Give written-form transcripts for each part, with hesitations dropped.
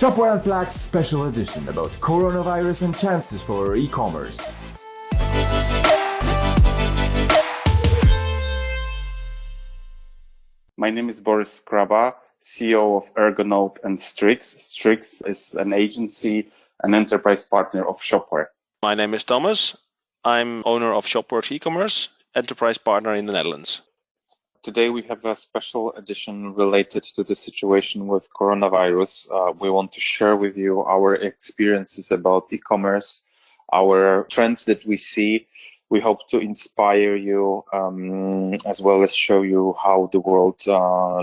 Shopware Unplugged special edition about coronavirus and chances for e-commerce. My name is Boris Skraba, CEO of Ergonote and Strix. Strix is an agency and enterprise partner of Shopware. My name is Thomas. I'm owner of Shopware e-commerce, enterprise partner in the Netherlands. Today we have a special edition related to the situation with coronavirus. We want to share with you our experiences about e-commerce, our trends that we see. We hope to inspire you as well as show you how the world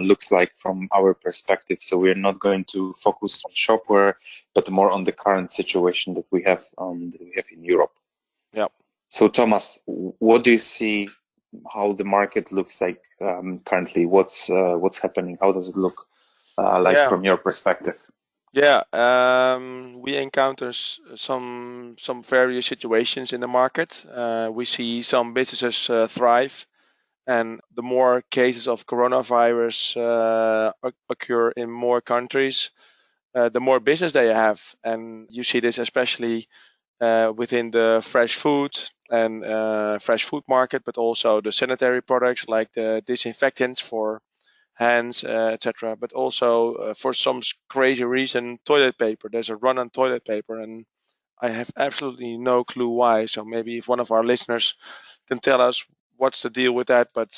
looks like from our perspective. So we're not going to focus on Shopware, but more on the current situation that we have in Europe. Yeah. So Thomas, what do you see? How the market looks like currently? What's happening? How does it look from your perspective? Yeah, we encounter some various situations in the market. We see some businesses thrive, and the more cases of coronavirus occur in more countries, the more business they have. And you see this especially within the fresh food and fresh food market, but also the sanitary products like the disinfectants for hands, etc. But also for some crazy reason, toilet paper. There's a run on toilet paper, and I have absolutely no clue why. So maybe if one of our listeners can tell us what's the deal with that. But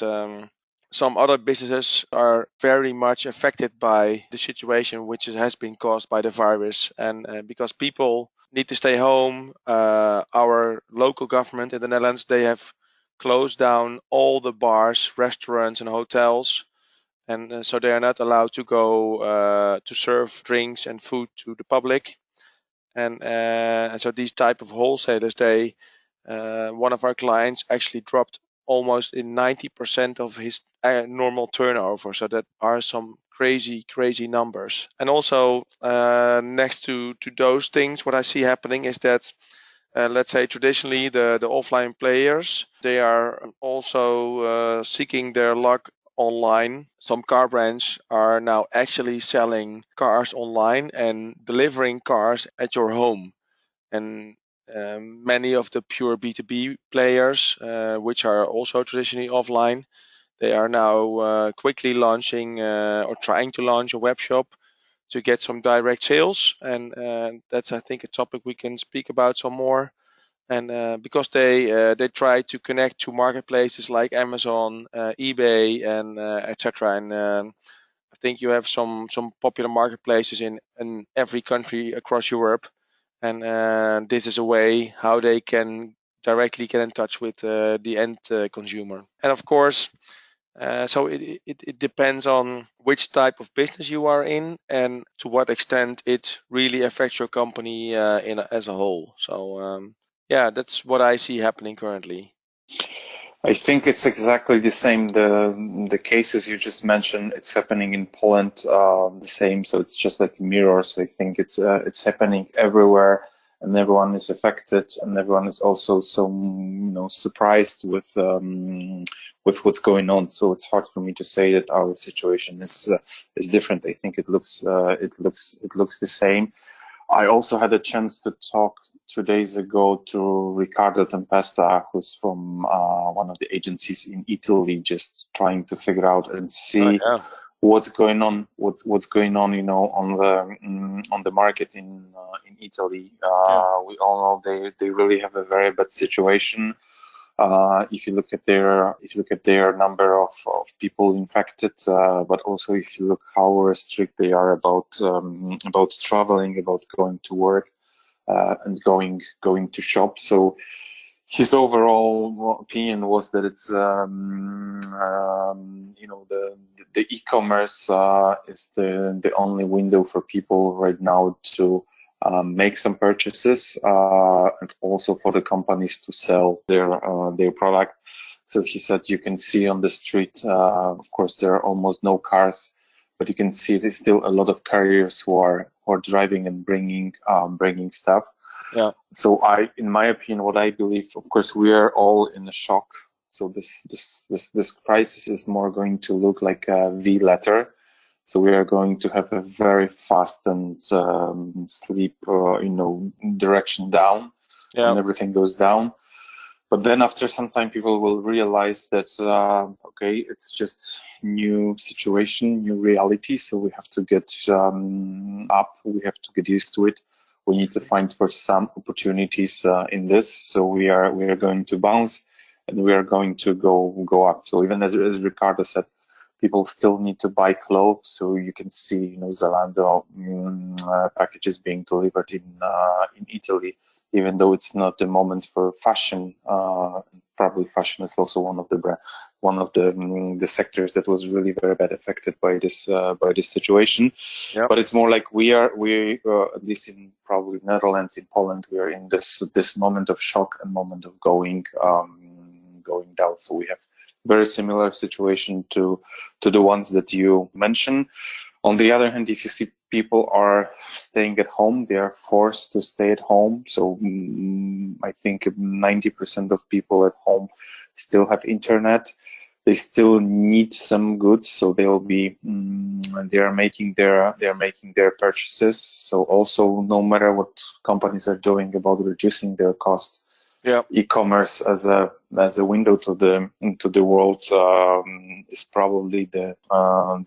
some other businesses are very much affected by the situation which has been caused by the virus, and because people need to stay home, our local government in the Netherlands, they have closed down all the bars, restaurants and hotels. And so they are not allowed to go to serve drinks and food to the public. And so these type of wholesalers, one of our clients actually dropped almost in 90% of his normal turnover. So that are some crazy numbers. And also next to those things, what I see happening is that let's say traditionally the offline players, they are also seeking their luck online. Some car brands are now actually selling cars online and delivering cars at your home. And many of the pure B2B players, which are also traditionally offline, they are now quickly launching or trying to launch a web shop to get some direct sales. And that's, I think, a topic we can speak about some more. And because they try to connect to marketplaces like Amazon, eBay, and etc. And I think you have some popular marketplaces in every country across Europe. And this is a way how they can directly get in touch with the end consumer. And of course, so it depends on which type of business you are in and to what extent it really affects your company as a whole. So yeah, that's what I see happening currently. I think it's exactly the same. The cases you just mentioned, it's happening in Poland the same. So it's just like mirrors. I think it's happening everywhere, and everyone is affected, and everyone is also so surprised with what's going on. So it's hard for me to say that our situation is different. I think it looks the same. I also had a chance to talk 2 days ago to Riccardo Tempesta, who's from one of the agencies in Italy, just trying to figure out and see what's going on, on the market in Italy. We all know they really have a very bad situation. If you look at their number of people infected, but also if you look how strict they are about traveling, about going to work, and going to shop. So his overall opinion was that it's the e-commerce is the only window for people right now to make some purchases, and also for the companies to sell their product. So he said you can see on the street, of course, there are almost no cars, but you can see there's still a lot of carriers who are driving and bringing stuff. Yeah. So in my opinion, what I believe, of course, we are all in a shock. So this crisis is more going to look like a V letter. So we are going to have a very fast and sleep, direction down, Yeah. and everything goes down. But then after some time, people will realize that, okay, it's just new situation, new reality. So we have to get up. We have to get used to it. We need to find for some opportunities in this. So we are going to bounce, and we are going to go up. So even as Ricardo said, people still need to buy clothes. So you can see, Zalando packages being delivered in Italy, even though it's not the moment for fashion. Probably fashion is also one of the sectors that was really very bad affected by this situation. Yeah. But it's more like we at least in probably Netherlands, in Poland, we are in this moment of shock and moment of going down. So we have very similar situation to the ones that you mentioned. On the other hand, if you see people are staying at home, they are forced to stay at home. So I think 90% of people at home still have internet. They still need some goods, so they are making their purchases. So also, no matter what companies are doing about reducing their costs, Yeah. e-commerce as a window to the world is probably the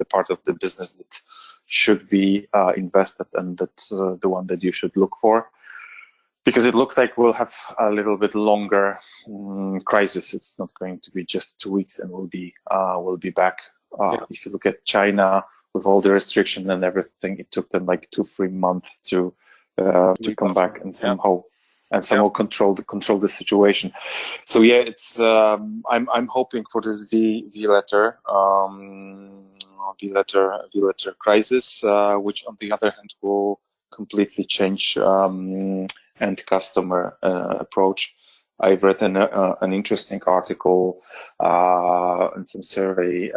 part of the business that should be invested, and that's the one that you should look for, because it looks like we'll have a little bit longer crisis. It's not going to be just 2 weeks and we'll be back. Yeah. If you look at China with all the restriction and everything, it took them like 2-3 months to come back and somehow control the situation. So yeah, it's I'm hoping for this V letter crisis, which on the other hand will completely change end customer approach. I've read an interesting article and some survey,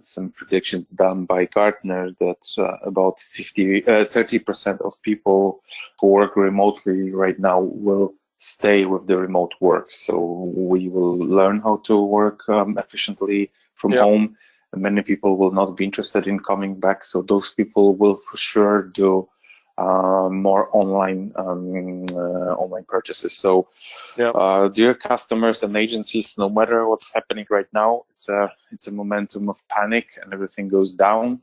some predictions done by Gartner that about 30% of people who work remotely right now will stay with the remote work. So we will learn how to work efficiently from home. And many people will not be interested in coming back. So those people will for sure do more online purchases. So, dear customers and agencies, no matter what's happening right now, it's a momentum of panic, and everything goes down,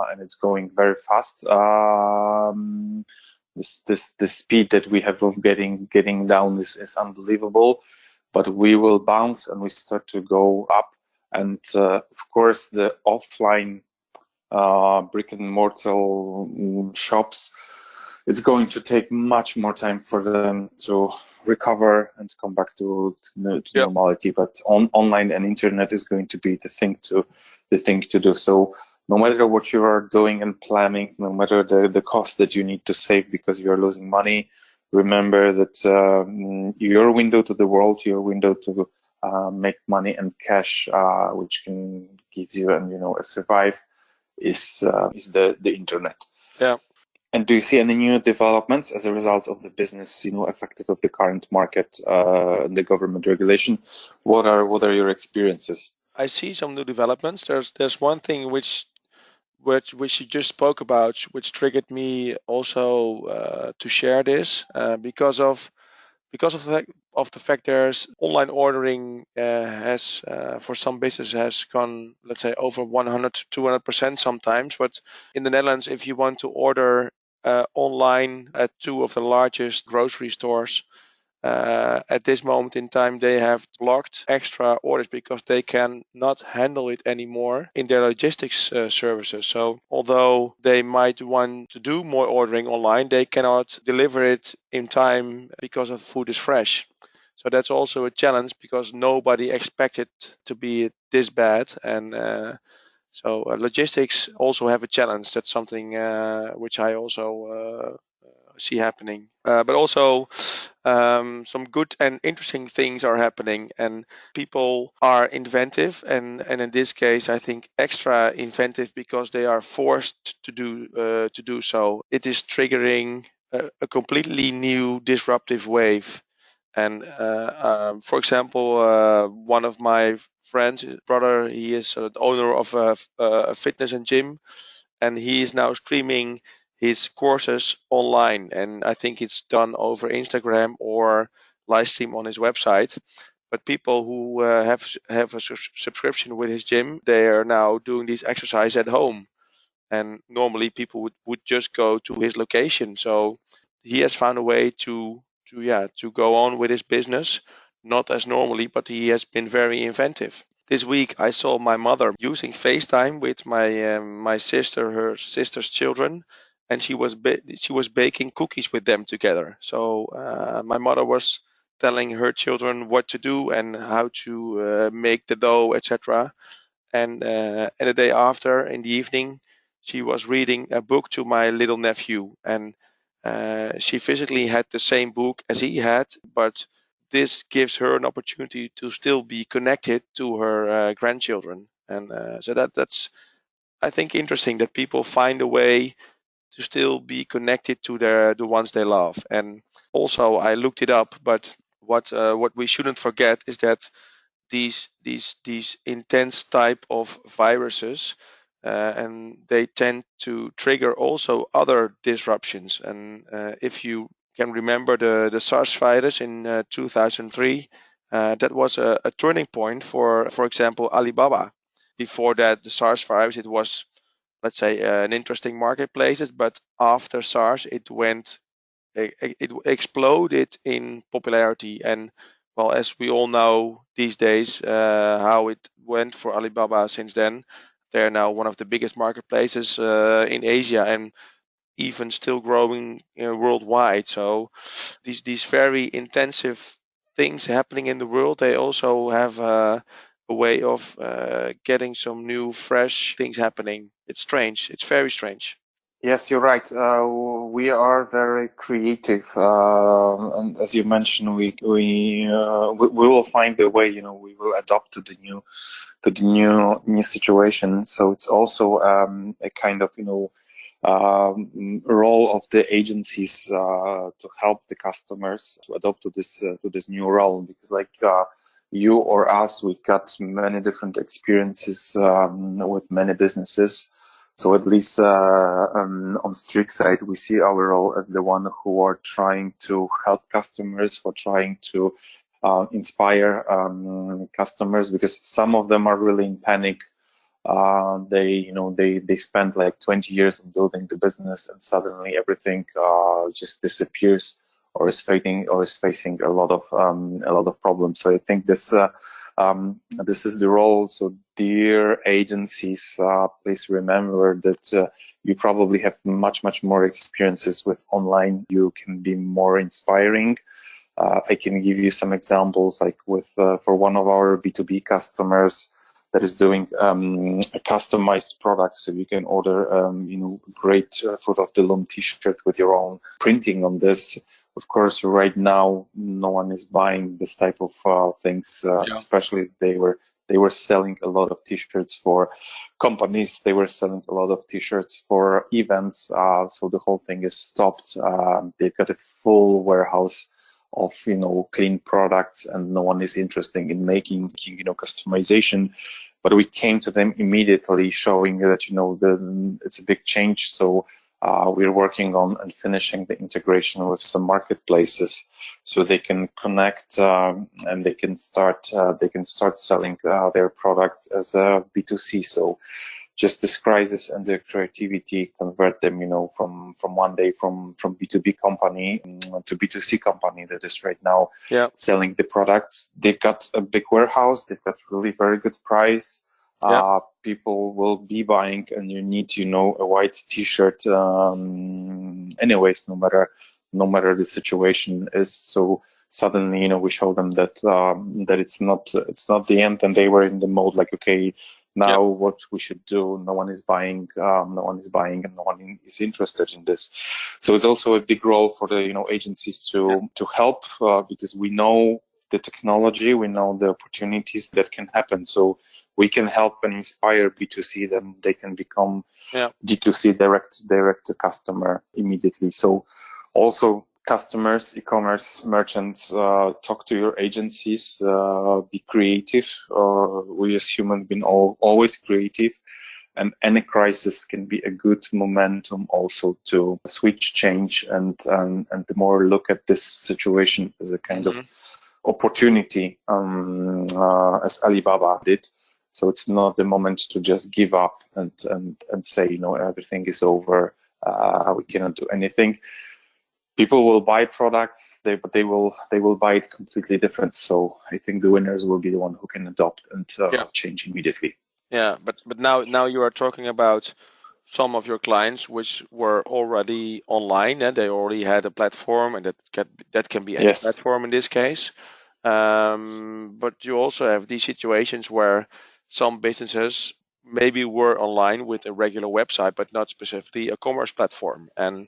and it's going very fast. The speed that we have of getting down is unbelievable, but we will bounce and we start to go up. And of course, the offline brick and mortar shops, it's going to take much more time for them to recover and come back to normality. But online and internet is going to be the thing to do. So no matter what you are doing and planning, no matter the cost that you need to save because you are losing money, remember that your window to the world, your window to make money and cash, which can give you a survive, is the internet. Yeah. And do you see any new developments as a result of the business, affected of the current market, the government regulation? What are your experiences? I see some new developments. There's one thing which you just spoke about, which triggered me also to share this because of the fact there's online ordering has for some businesses has gone, let's say, over 100 to 200% sometimes. But in the Netherlands, if you want to order online at two of the largest grocery stores, at this moment in time, they have blocked extra orders because they can not handle it anymore in their logistics services. So although they might want to do more ordering online, they cannot deliver it in time because the food is fresh. So that's also a challenge because nobody expected to be this bad. And so logistics also have a challenge. That's something which I also see happening. But also some good and interesting things are happening, and people are inventive, and in this case, I think extra inventive because they are forced to do so. It is triggering a completely new disruptive wave. And for example, one of my friends, his brother, he is the owner of a fitness and gym. and he is now streaming his courses online, and I think it's done over Instagram or live stream on his website. But people who have a subscription with his gym, they are now doing these exercise at home, and normally people would just go to his location. So he has found a way to go on with his business, not as normally, but he has been very inventive. This week I saw my mother using FaceTime with my sister, her sister's children, and she was baking cookies with them together. So my mother was telling her children what to do and how to make the dough, etc. And the day after, in the evening, she was reading a book to my little nephew, and she physically had the same book as he had, but this gives her an opportunity to still be connected to her grandchildren. And so that's, I think, interesting that people find a way to still be connected to the ones they love. And also, I looked it up, but what we shouldn't forget is that these intense type of viruses, and they tend to trigger also other disruptions. And if you can remember the SARS virus in 2003, that was a turning point for example, Alibaba. Before that, the SARS virus, it was, let's say, an interesting marketplace, but after SARS, it exploded in popularity. And well, as we all know these days, how it went for Alibaba since then, they're now one of the biggest marketplaces in Asia, and even still growing worldwide. So these very intensive things happening in the world, they also have a way of getting some new, fresh things happening. It's strange. It's very strange. Yes, you're right. We are very creative, and as you mentioned, we will find a way. We will adapt to the new situation. So it's also a kind of role of the agencies to help the customers to adapt to this new role, because like you or us, we've got many different experiences with many businesses. So at least on Strix side, we see our role as the one who are trying to help customers, for trying to inspire customers, because some of them are really in panic. They spend like 20 years in building the business, and suddenly everything just disappears, or is facing a lot of problems. So I think this is the role. So dear agencies, please remember that you probably have much more experiences with online. You can be more inspiring. I can give you some examples, like with for one of our B2B customers that is doing a customized product. So you can order great Foot of the Loom t-shirt with your own printing on this. Of course, right now, no one is buying this type of things, especially they were selling a lot of t-shirts for companies. They were selling a lot of t-shirts for events. So the whole thing is stopped. They've got a full warehouse of clean products, and no one is interested in making customization. But we came to them immediately, showing that it's a big change. So we're working on and finishing the integration with some marketplaces, so they can connect and they can start selling their products as a B2C. So just this crisis and the creativity convert them, from one day from B2B company to B2C company that is right now selling the products. They've got a big warehouse. They've got really very good price. People will be buying, and you need a white t-shirt anyways, no matter the situation is. So suddenly we show them that that it's not the end, and they were in the mode like, okay, now what we should do. No one is buying, and no one is interested in this. So it's also a big role for the agencies to help, because we know the technology, we know the opportunities that can happen. So we can help and inspire B2C, then they can become D2C, direct to customer immediately. So also customers, e-commerce merchants, talk to your agencies, be creative. We as humans been always creative. and any crisis can be a good momentum also to switch, change, and more look at this situation as a kind of opportunity, as Alibaba did. So it's not the moment to just give up and say, you know, everything is over, we cannot do anything. People will buy products, but they will buy it completely different. So I think the winners will be the one who can adopt and change immediately. Yeah, but now you are talking about some of your clients which were already online and they already had a platform, and that can be any platform in this case. But you also have these situations where some businesses maybe were online with a regular website, but not specifically a commerce platform. And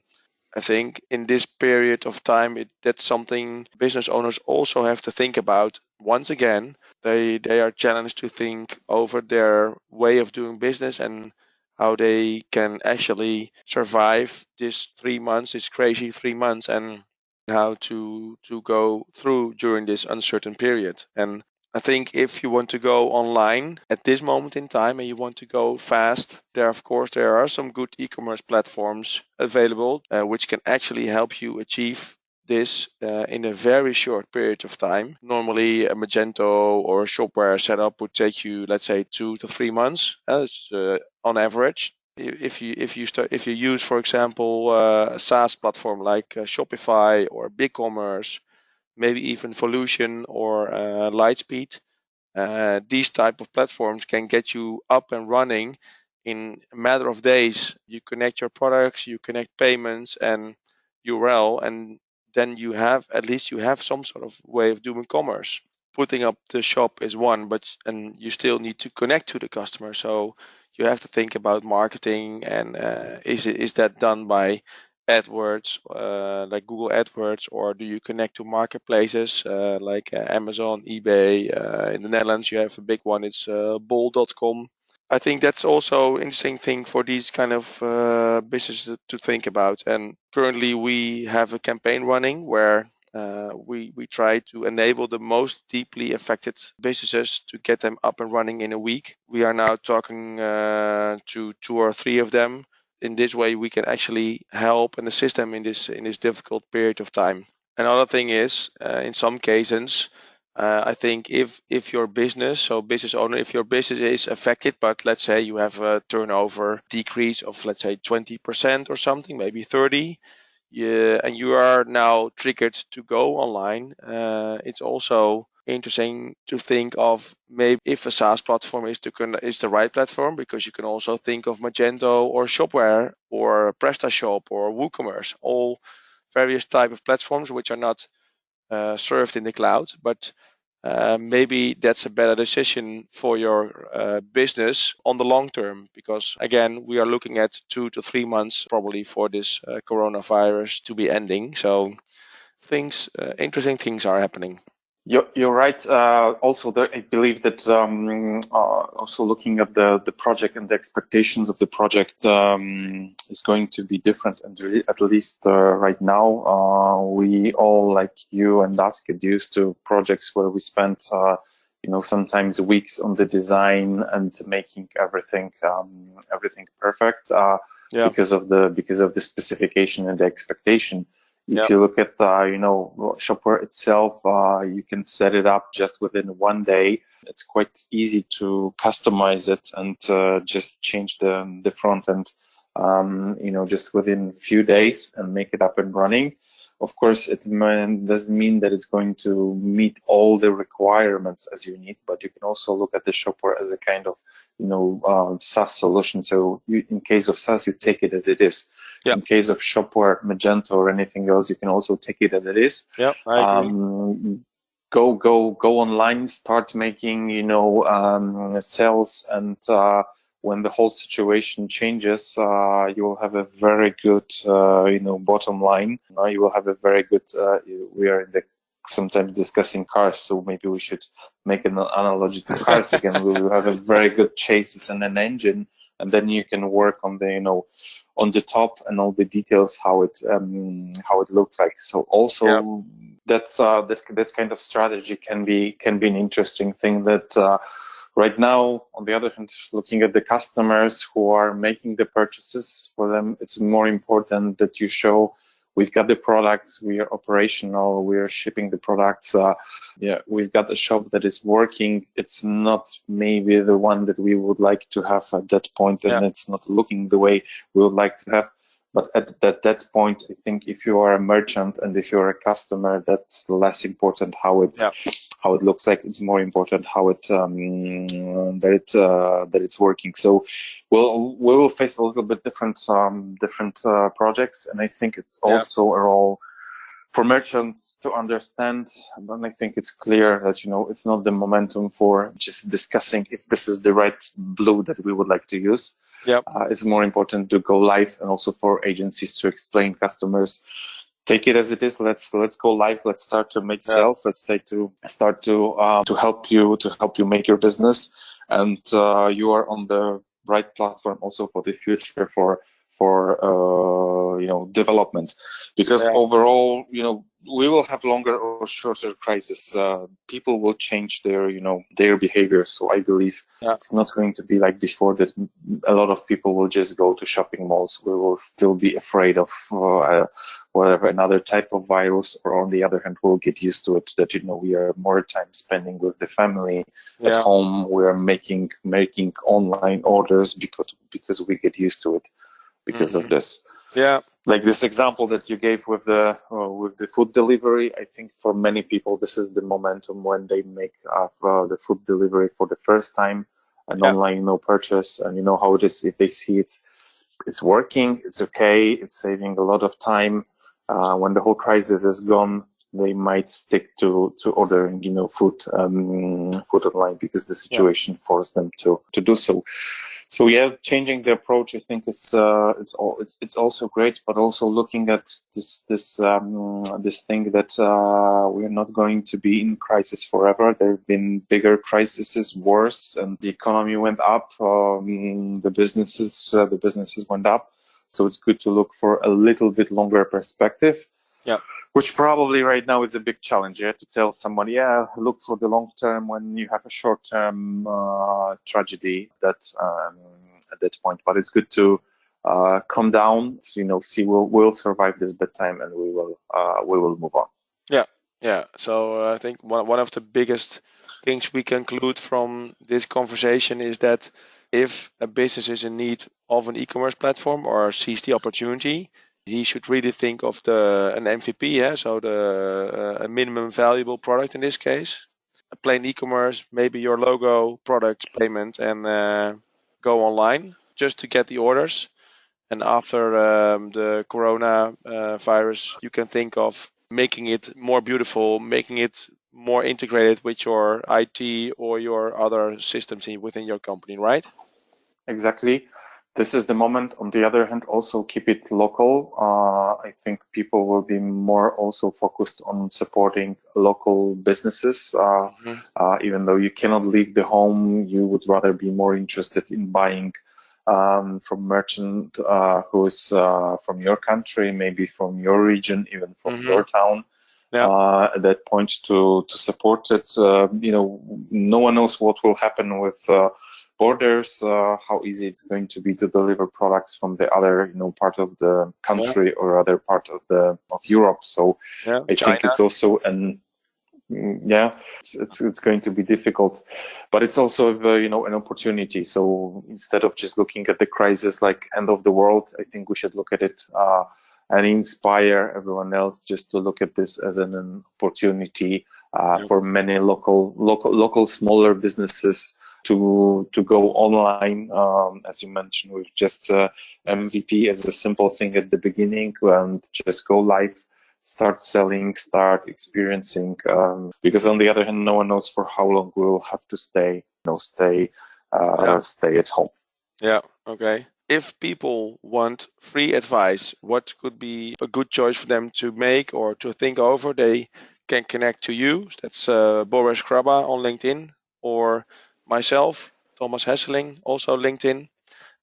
I think in this period of time, that's something business owners also have to think about. Once again, they are challenged to think over their way of doing business and how they can actually survive this 3 months, this crazy 3 months, and how to go through during this uncertain period. And I think if you want to go online at this moment in time and you want to go fast, there are some good e-commerce platforms available which can actually help you achieve this in a very short period of time. Normally, a Magento or a Shopware setup would take you, let's say, 2 to 3 months on average. If you use, for example, a SaaS platform like Shopify or BigCommerce, maybe even Volution or Lightspeed, these type of platforms can get you up and running in a matter of days. You connect your products, you connect payments and URL, and then you have some sort of way of doing commerce. Putting up the shop is one, and you still need to connect to the customer. So you have to think about marketing, and is that done by AdWords, like Google AdWords, or do you connect to marketplaces like Amazon, eBay? In the Netherlands, you have a big one. It's bol.com. I think that's also interesting thing for these kind of businesses to think about. And currently, we have a campaign running where we try to enable the most deeply affected businesses to get them up and running in a week. We are now talking to 2 or 3 of them. In this way, we can actually help and assist them in this difficult period of time. Another thing is, in some cases, I think if your business, so business owner, if your business is affected, but let's say you have a turnover decrease of, let's say, 20% or something, maybe 30%, and you are now triggered to go online, it's also interesting to think of maybe if a SaaS platform is the right platform, because you can also think of Magento or Shopware or PrestaShop or WooCommerce, all various type of platforms which are not served in the cloud, but maybe that's a better decision for your business on the long term, because again, we are looking at 2 to 3 months probably for this coronavirus to be ending. So interesting things are happening. You're right. Also, I believe that also looking at the project and the expectations of the project is going to be different. And really, at least right now, we all, like you and us, get used to projects where we spend, sometimes weeks on the design and making everything perfect because of the specification and the expectation. If you look at, Shopware itself, you can set it up just within 1 day. It's quite easy to customize it and just change the front end, just within a few days and make it up and running. Of course, it doesn't mean that it's going to meet all the requirements as you need, but you can also look at the Shopware as a kind of, SaaS solution. So in case of SaaS, you take it as it is. Yeah. In case of Shopware, Magento, or anything else, you can also take it as it is. Yeah, I agree. Go online, start making, sales, and when the whole situation changes, you will have a very good, bottom line. You will have a very good. We are sometimes discussing cars, so maybe we should make an analogy to cars again. We will have a very good chassis and an engine, and then you can work on the, on the top and all the details, how it looks like. So also that's kind of strategy can be an interesting thing that Right now, on the other hand, looking at the customers who are making the purchases, for them, it's more important that you show we've got the products, we are operational, we are shipping the products. We've got a shop that is working. It's not maybe the one that we would like to have at that point, and it's not looking the way we would like to have. But at that point, I think if you are a merchant and if you're a customer, that's less important how it looks like. It's more important how it that it's working. So we will face a little bit different projects, and I think it's also a role for merchants to understand. And I think it's clear that it's not the momentum for just discussing if this is the right blue that we would like to use. It's more important to go live, and also for agencies to explain customers, take it as it is. Let's go live. Let's start to make sales. Let's start to help you make your business, and you are on the right platform also for the future for development, because overall we will have longer or shorter crisis. People will change their behavior. So I believe it's not going to be like before, that a lot of people will just go to shopping malls. We will still be afraid of whatever another type of virus, or on the other hand, we'll get used to it, that we are more time spending with the family at home. We are making online orders because we get used to it because of this. Like this example that you gave with the food delivery, I think for many people this is the momentum when they make the food delivery for the first time, an online purchase, and how it is. If they see it's working, it's okay, it's saving a lot of time. When the whole crisis is gone, they might stick to ordering food online, because the situation forced them to do so. So changing the approach, I think it's also great, but also looking at this thing that we're not going to be in crisis forever. There have been bigger crises, worse, and the economy went up. The businesses went up. So it's good to look for a little bit longer perspective. Which probably right now is a big challenge. You have to tell someone, look for the long term when you have a short term tragedy at that point. But it's good to calm down. See we'll survive this bad time, and we will move on. So I think one of the biggest things we conclude from this conversation is that if a business is in need of an e-commerce platform or sees the opportunity, he should really think of an MVP, so a minimum valuable product in this case. A plain e-commerce, maybe your logo, product, payment, and go online just to get the orders. And after the corona virus, you can think of making it more beautiful, making it more integrated with your IT or your other systems within your company, right? Exactly. This is the moment. On the other hand, also keep it local. I think people will be more also focused on supporting local businesses. Even though you cannot leave the home, you would rather be more interested in buying from merchant who is from your country, maybe from your region, even from your town. At that point to support it. No one knows what will happen with borders, how easy it's going to be to deliver products from the other part of the country or other part of Europe. So I think it's also it's going to be difficult, but it's also an opportunity. So instead of just looking at the crisis like end of the world, I think we should look at it and inspire everyone else just to look at this as an opportunity for many local smaller businesses to go online. As you mentioned, with just MVP as a simple thing at the beginning, and just go live, start selling, start experiencing. Because on the other hand, no one knows for how long we'll have to stay at home. Okay. If people want free advice, what could be a good choice for them to make or to think over? They can connect to you. That's Boris Kraba on LinkedIn, or myself, Thomas Hesseling, also LinkedIn.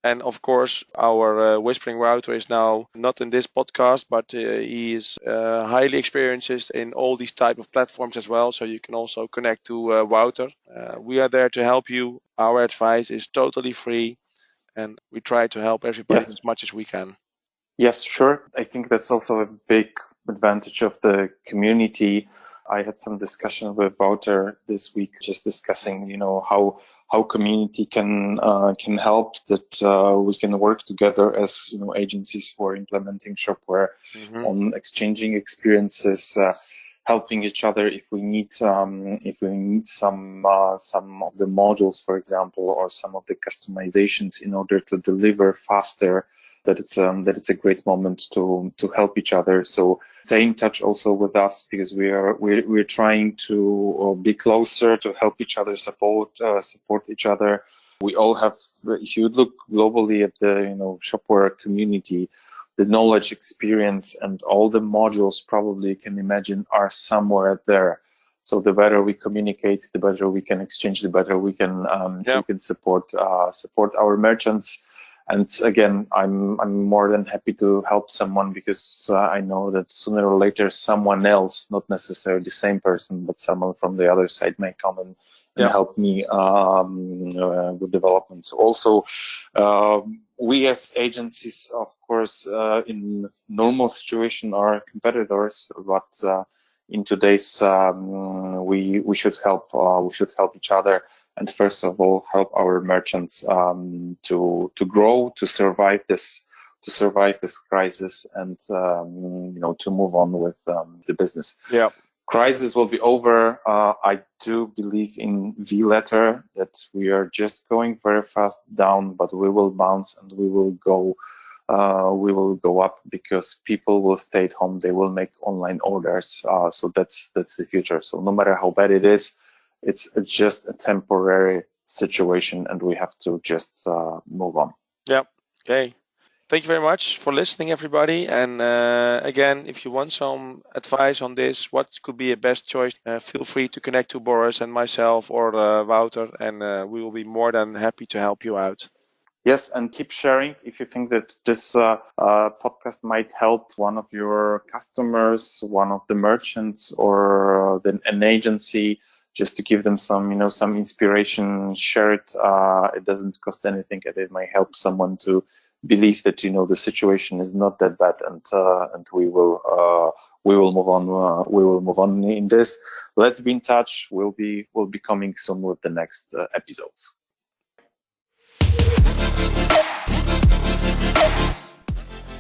And of course, our Whispering Wouter is now not in this podcast, but he is highly experienced in all these type of platforms as well. So you can also connect to Wouter. We are there to help you. Our advice is totally free, and we try to help everybody Yes. as much as we can. Yes, sure. I think that's also a big advantage of the community. I had some discussion with Wouter this week, just discussing, how community can help, that we can work together as agencies for implementing Shopware on exchanging experiences, helping each other if we need some of the modules, for example, or some of the customizations in order to deliver faster. That it's a great moment to help each other. So stay in touch also with us, because we're trying to be closer, to help each other, support each other. We all have, if you look globally at the Shopware community, the knowledge, experience, and all the modules probably you can imagine are somewhere there. So the better we communicate, the better we can exchange, the better we can support our merchants. And again, I'm more than happy to help someone, because I know that sooner or later someone else, not necessarily the same person, but someone from the other side may come and help me with developments. Also, we as agencies, of course, in normal situation are competitors, but in today's we should help each other. And first of all, help our merchants to grow, to survive this crisis, and to move on with the business. Yeah, crisis will be over. I do believe in V-letter, that we are just going very fast down, but we will bounce and we will go up, because people will stay at home. They will make online orders. So that's the future. So no matter how bad it is, it's just a temporary situation, and we have to just move on. Yeah. Okay. Thank you very much for listening, everybody. And again, if you want some advice on this, what could be a best choice, feel free to connect to Boris and myself, or Wouter, and we will be more than happy to help you out. Yes, and keep sharing if you think that this podcast might help one of your customers, one of the merchants, or an agency, just to give them some, some inspiration. Share it. It doesn't cost anything, and it might help someone to believe that the situation is not that bad, and we will move on. We will move on in this. Let's be in touch. We'll be coming soon with the next episodes.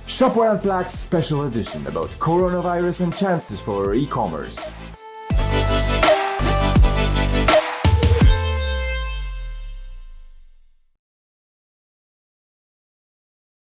Shopware Unplugged Special Edition about coronavirus and chances for e-commerce.